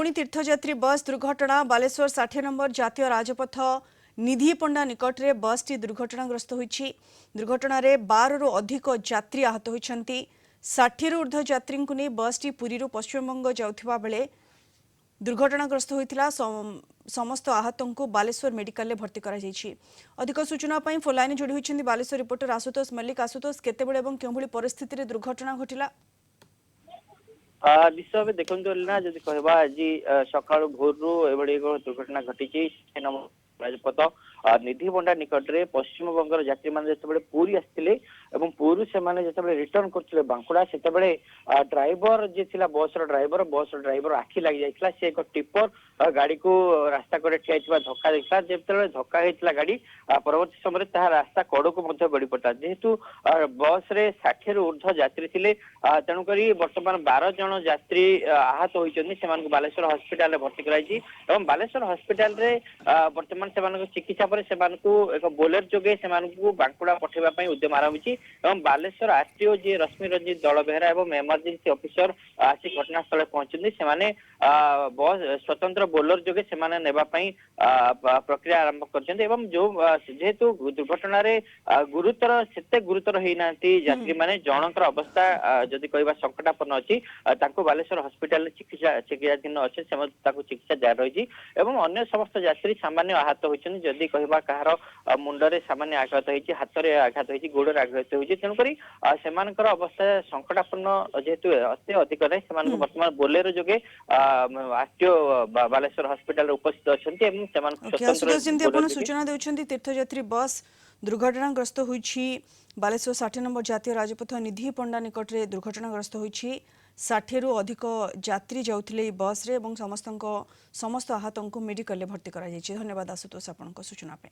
पुणी तीर्थयात्री बस दुर्घटना बालेश्वर 60 नंबर जातीय राजपथ निधि पंडा निकट में बस टी दुर्घटनाग्रस्त होईछि। दुर्घटना रे 12 रु अधिक यात्री आहत होइछन्ति। 60 रु ऊर्ध्व यात्री को नहीं बस टी पुरी रु पश्चिमबंग जाउथिबा बेले दुर्घटनाग्रस्त होइतिला। समस्त आहतों को बालेश्वर मेडिकल में भर्ती करा जायछि। अधिक सूचना पई फोन लाइन जोड़ी होइछन्ति बालेश्वर रिपोर्टर आशुतोष मल्लिक। आशुतोष, केतेबेले एवं केउभली परिस्थिति रे दुर्घटना घटिला? निश्चय भाव देखते जदि कहवा आज सका भोर एभली दुर्घटना घटी राजपथ निधि बंडा निकट में पश्चिम बंगर यात्री मैंने जो पुरी आसते पुरी से रिटर्न करते बांकुड़ा से ड्राइवर जी थी बस ड्राइवर आखि लग जाता से एक टिपर गाड़ी को रास्ता कड़े ठिया धक्का देखा जो धक्का होता गाड़ी परवर्त समय रास्ता कड़ को गड़ी पड़ा जेहेतु बस रे 60 रु ऊर्ध्व यात्री थे तेणुक बर्तमान 12 जन यात्री आहत होती बालेश्वर हस्पिटाल भर्ती कराई बालेश्वर हस्पिटाल बर्तमान से चिकित्सा पर एक बोलेर जोगे बांकुड़ा पठेवा उद्यम आरंभ होती। बालेश्वर आरटीओ जी रश्मि रंजित दल बेहरा और एमरजेंसी ऑफिसर आसी घटनास्थल पहुंचते से बस स्वतंत्र बोलर जोगे प्रक्रिया आरंभ कर जो जेहेतु दुर्घटना गुरुतर से गुरुतर होना यात्री मैंने जनकर अवस्था जदि कहवा संकटापन्न अच्छी बालेश्वर हस्पिटाल चिकित्साधीन अच्छे चिकित्सा जारी रही अन्य समस्त यात्री सामान्य आहत होती जदि कहवा कहार मुंडरे सामान्य आघात होती हाथ में आघात होती गोड़े आघात होती तेणुक अवस्था संकटापन्न जेहेतु अति अधिक बर्तमान बोलेरो जोगे आरटीओ बालेश्वर हस्पिटाल उपस्थित अच्छा। सूचना देउछन्ति तीर्थयात्री बस दुर्घटनाग्रस्त होईछि। बालेश्वर 60 नंबर जातीय राजपथ निधि पंडा निकट में दुर्घटनाग्रस्त होईछि। 60 रु अधिक यात्री जाउथिले बस रे समस्त आहतों को मेडिकल में भर्ती करा जायछि। धन्यवाद आशुतोष आपनक सूचना पे।